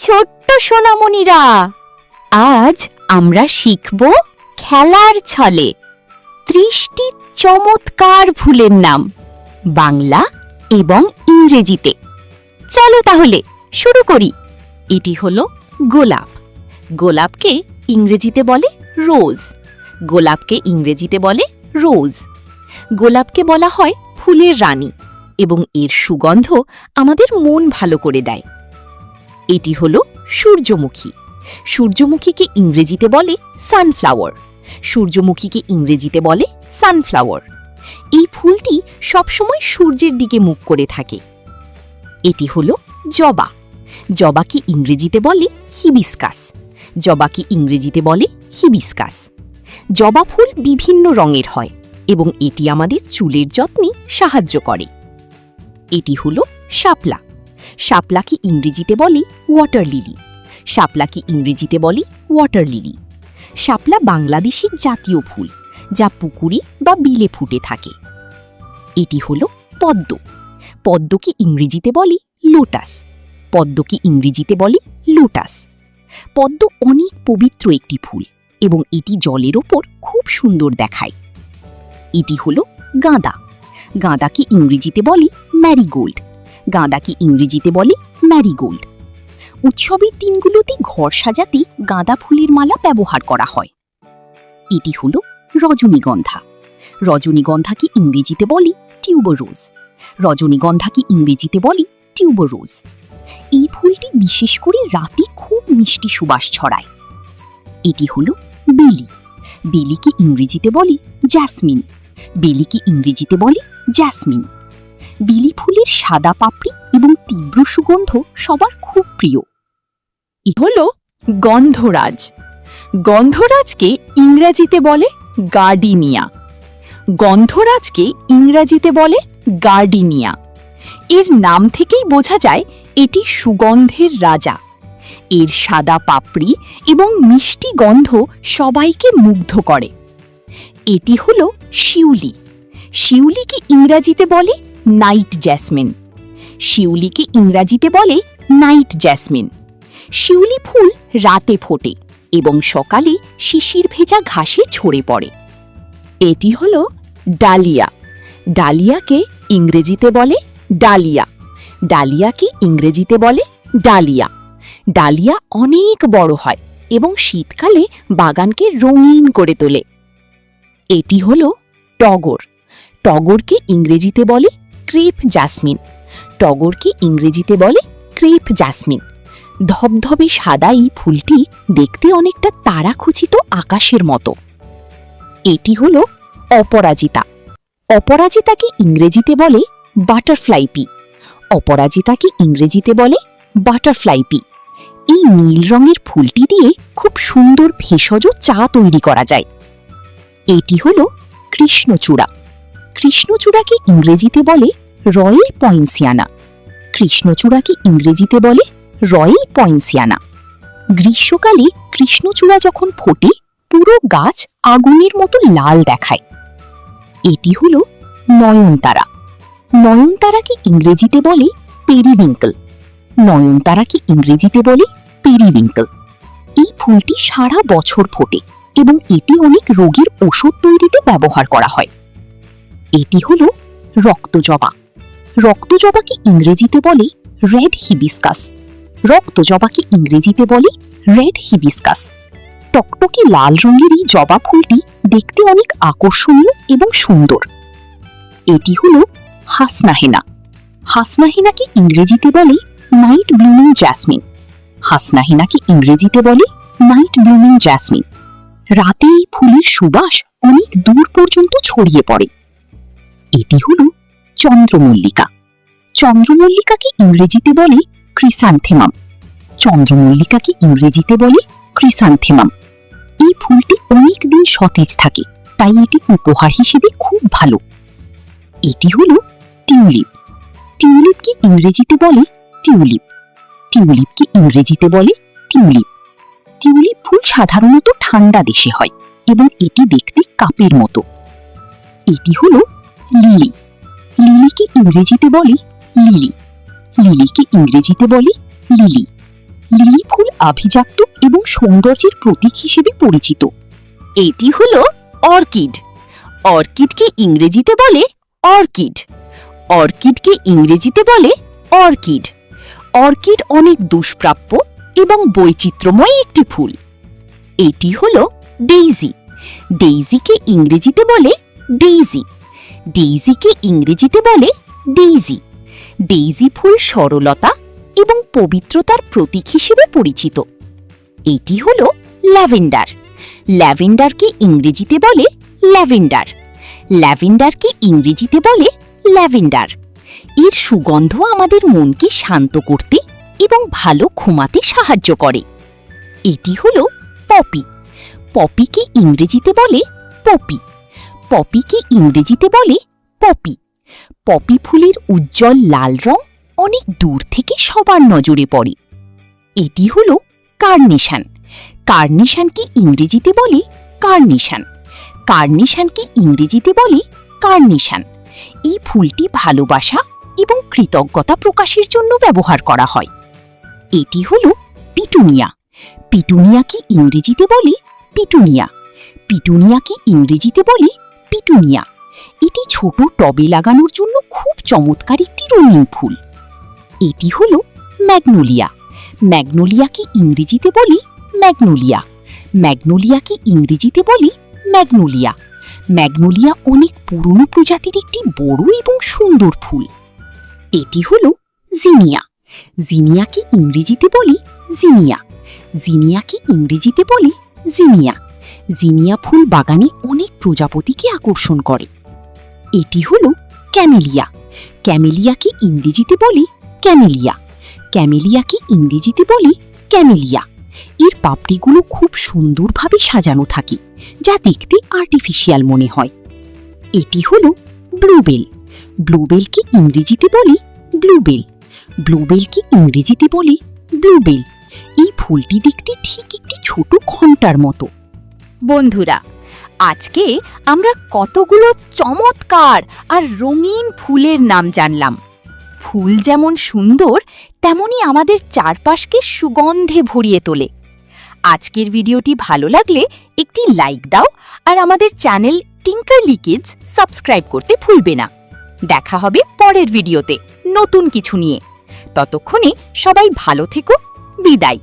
ছোট্ট সোনামণিরা, আজ আমরা শিখব খেলার ছলে ৩০টি চমৎকার ফুলের নাম বাংলা এবং ইংরেজিতে। চলো তাহলে শুরু করি। এটি হলো গোলাপ। গোলাপকে ইংরেজিতে বলে রোজ। গোলাপকে ইংরেজিতে বলে রোজ। গোলাপকে বলা হয় ফুলের রানী এবং এর সুগন্ধ আমাদের মন ভালো করে দেয়। এটি হলো সূর্যমুখী। সূর্যমুখীকে ইংরেজিতে বলে সানফ্লাওয়ার। সূর্যমুখীকে ইংরেজিতে বলে সানফ্লাওয়ার। এই ফুলটি সবসময় সূর্যের দিকে মুখ করে থাকে। এটি হলো জবা। জবাকে ইংরেজিতে বলে হিবিস্কাস। জবাকে ইংরেজিতে বলে হিবিস্কাস। জবা ফুল বিভিন্ন রঙের হয় এবং এটি আমাদের চুলের যত্নে সাহায্য করে। এটি হলো শাপলা। শাপলাকে ইংরেজিতে বলে ওয়াটার লিলি। শাপলাকে ইংরেজিতে বলে ওয়াটার লিলি। শাপলা বাংলাদেশের জাতীয় ফুল, যা পুকুরে বা বিলে ফুটে থাকে। এটি হলো পদ্ম। পদ্মকে ইংরেজিতে বলে লোটাস। পদ্মকে ইংরেজিতে বলে লোটাস। পদ্ম অনেক পবিত্র একটি ফুল এবং এটি জলের ওপর খুব সুন্দর দেখায়। এটি হলো গাঁদা। গাঁদাকে ইংরেজিতে বলে ম্যারিগোল্ড। গাঁদাকে ইংরেজিতে বলে ম্যারিগোল্ড। উৎসবের দিনগুলোতে ঘর সাজাতে গাঁদা ফুলের মালা ব্যবহার করা হয়। এটি হলো রজনীগন্ধা। রজনীগন্ধাকে ইংরেজিতে বলে টিউবারোজ। রজনীগন্ধাকে ইংরেজিতে বলে টিউবারোজ। এই ফুলটি বিশেষ করে রাতে খুব মিষ্টি সুবাস ছড়ায়। এটি হলো বেলি। বেলিকে ইংরেজিতে বলে জ্যাসমিন। বেলিকে ইংরেজিতে বলে জ্যাসমিন। বেলি ফুলের সাদা পাপড়ি এবং তীব্র সুগন্ধ সবার খুব প্রিয়। এ হলো গন্ধরাজ। গন্ধরাজকে ইংরেজিতে বলে গার্ডিনিয়া। গন্ধরাজকে ইংরেজিতে বলে গার্ডিনিয়া। এর নাম থেকেই বোঝা যায় এটি সুগন্ধের রাজা। এর সাদা পাপড়ি এবং মিষ্টি গন্ধ সবাইকে মুগ্ধ করে। এটি হলো শিউলি। শিউলিকে ইংরেজিতে বলে নাইট জ্যাসমিন। শিউলিকে ইংরেজিতে বলে নাইট জ্যাসমিন। শিউলি ফুল রাতে ফোটে এবং সকালে শিশির ভেজা ঘাসে ঝরে পড়ে। এটি হলো ডালিয়া। ডালিয়াকে ইংরেজিতে বলে ডালিয়া। ডালিয়াকে ইংরেজিতে বলে ডালিয়া। ডালিয়া অনেক বড় হয় এবং শীতকালে বাগানকে রঙিন করে তোলে। এটি হলো টগর। টগরকে ইংরেজিতে বলে ক্রেপ জাসমিন। টগরকে ইংরেজিতে বলে ক্রেপ জাসমিন। ধবধবে সাদা এই ফুলটি দেখতে অনেকটা তারাখচিত আকাশের মতো। এটি হলো অপরাজিতা। অপরাজিতাকে ইংরেজিতে বলে বাটারফ্লাই পি। অপরাজিতাকে ইংরেজিতে বলে বাটারফ্লাই পি। এই নীল রঙের ফুলটি দিয়ে খুব সুন্দর ভেষজ চা তৈরি করা যায়। এটি হলো কৃষ্ণচূড়া। কৃষ্ণচূড়াকে ইংরেজিতে বলে রয়েল পয়েন্সিয়ানা। কৃষ্ণচূড়াকে ইংরেজিতে বলে রয়েল পয়েন্সিয়ানা। গ্রীষ্মকালে কৃষ্ণচূড়া যখন ফোটে পুরো গাছ আগুনের মতো লাল দেখায়। এটি হলো নয়নতারা। নয়নতারাকে ইংরেজিতে বলে পেরিউইঙ্কল। নয়নতারাকে ইংরেজিতে বলে পেরিউইঙ্কল। এই ফুলটি সারা বছর ফোটে এবং এটি অনেক রোগের ওষুধ তৈরিতে ব্যবহার করা হয়। এটি হলো রক্তজবা। রক্তজবাকে ইংরেজিতে বলে রেড হিবিস্কাস। রক্তজবাকে ইংরেজিতে বলে রেড হিবিস্কাস। টকটকে লাল রঙের এই জবা ফুলটি দেখতে অনেক আকর্ষণীয় এবং সুন্দর। এটি হলো হাসনাহেনা। হাসনাহেনাকে ইংরেজিতে বলে নাইট ব্লুমিং জ্যাসমিন। হাসনাহেনাকে ইংরেজিতে বলে নাইট ব্লুমিং জ্যাসমিন। রাতে এই ফুলের সুবাস অনেক দূর পর্যন্ত ছড়িয়ে পড়ে। এটি হলো চন্দ্রমল্লিকা। চন্দ্রমল্লিকাকে ইংরেজিতে বলে ক্রিসান্থেমাম। চন্দ্রমল্লিকাকে ইংরেজিতে বলে ক্রিসান্থেমাম। এই ফুলটি অনেক দিন সতেজ থাকে, তাই এটি উপহার হিসেবে খুব ভালো। এটি হলো টিউলিপ। টিউলিপকে ইংরেজিতে বলে টিউলিপ। টিউলিপকে ইংরেজিতে বলে টিউলিপ। টিউলিপ ফুল সাধারণত ঠান্ডা দেশে হয় এবং এটি দেখতে কাপের মতো। এটি হলো লিলি। লিলিকে ইংরেজিতে বলে লিলি। লিলিকে ইংরেজিতে বলে লিলি। লিলি ফুল আভিজাত্য এবং সৌন্দর্যের প্রতীক হিসেবে পরিচিত। এটি হলো অর্কিড। অর্কিডকে ইংরেজিতে বলে অর্কিড। অর্কিডকে ইংরেজিতে বলে অর্কিড। অর্কিড অনেক দুষ্প্রাপ্য এবং বৈচিত্র্যময় একটি ফুল। এটি হলো ডেইজি। ডেইজিকে ইংরেজিতে বলে ডেইজি। ডেইজিকে ইংরেজিতে বলে ডেইজি। ডেইজি ফুল সরলতা এবং পবিত্রতার প্রতীক হিসেবে পরিচিত। এটি হলো ল্যাভেন্ডার। ল্যাভেন্ডারকে ইংরেজিতে বলে ল্যাভেন্ডার। ল্যাভেন্ডারকে ইংরেজিতে বলে ল্যাভেন্ডার। এর সুগন্ধ আমাদের মনকে শান্ত করতে এবং ভালো ঘুমাতে সাহায্য করে। এটি হলো পপি। পপিকে ইংরেজিতে বলে পপি। পপিকে ইংরেজিতে বলে পপি। পপি ফুলের উজ্জ্বল লাল রং অনেক দূর থেকে সবার নজরে পড়ে। এটি হলো কার্নেশন। কার্নেশনকে ইংরেজিতে বলে কার্নেশন। কার্নেশনকে ইংরেজিতে বলে কার্নেশন। এই ফুলটি ভালোবাসা এবং কৃতজ্ঞতা প্রকাশের জন্য ব্যবহার করা হয়। এটি হলো পিটুনিয়া। পিটুনিয়াকে ইংরেজিতে বলে পিটুনিয়া। পিটুনিয়াকে ইংরেজিতে বলে পিটুনিয়া। এটি ছোট টবে লাগানোর জন্য খুব চমৎকার একটি রঙিন ফুল। এটি হলো ম্যাগনোলিয়া। ম্যাগনোলিয়াকে ইংরেজিতে বলি ম্যাগনোলিয়া। ম্যাগনোলিয়াকে ইংরেজিতে বলি ম্যাগনোলিয়া। ম্যাগনোলিয়া অনেক পুরনো প্রজাতির একটি বড় এবং সুন্দর ফুল। এটি হলো জিনিয়া। জিনিয়াকে ইংরেজিতে বলি জিনিয়া। জিনিয়াকে ইংরেজিতে বলি জিনিয়া। জিনিয়া ফুল বাগানে অনেক প্রজাপতিকে আকর্ষণ করে। এটি হলো ক্যামেলিয়া। ক্যামেলিয়াকে ইংরেজিতে বলি ক্যামেলিয়া। ক্যামেলিয়াকে ইংরেজিতে বলি ক্যামেলিয়া। এর পাপড়িগুলো খুব সুন্দরভাবে সাজানো থাকে, যা দেখতে আর্টিফিশিয়াল মনে হয়। এটি হলো ব্লুবেল। ব্লুবেলকে ইংরেজিতে বলি ব্লুবেল। ব্লুবেলকে ইংরেজিতে বলি ব্লুবেল। এই ফুলটি দেখতে ঠিক একটি ছোট ঘণ্টার মতো। বন্ধুরা, আজকে আমরা কতগুলো চমৎকার আর রঙিন ফুলের নাম জানলাম। ফুল যেমন সুন্দর, তেমনি আমাদের চারপাশকে সুগন্ধে ভরিয়ে তোলে। আজকের ভিডিওটি ভালো লাগলে একটি লাইক দাও আর আমাদের চ্যানেল টিঙ্কারলি কিডস সাবস্ক্রাইব করতে ভুলবে না। দেখা হবে পরের ভিডিওতে নতুন কিছু নিয়ে। ততক্ষণে সবাই ভালো থেকো। বিদায়।